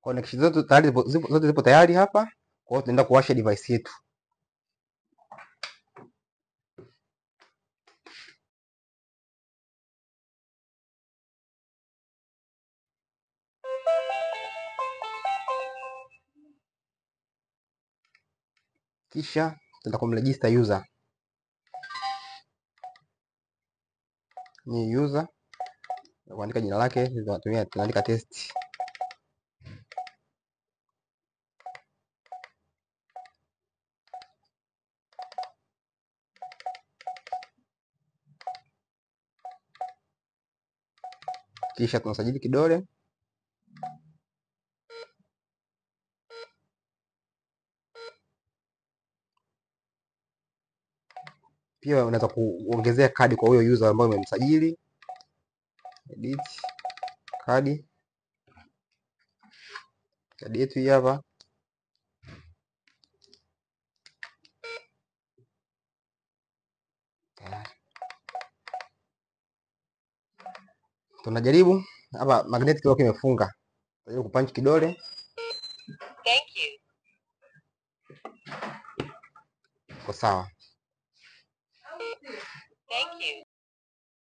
Connection zote tayari zote zipo tayari hapa. Kwa hiyo tunaenda kuwasha device yetu. Kisha tutaenda kumregister user. Ni user kuandika jina lake, tunaandika test. Kisha tunasajili kidole. Pia unaweza kuongezea kadi kwa huyo user ambaye umemsajili. Edit kadi. Kadi yetu hii hapa. Tunajaribu hapa, magnet kidogo kimefunga. Tunajaribu kupunch kidole. Thank you. Kwa sawa. Thank you.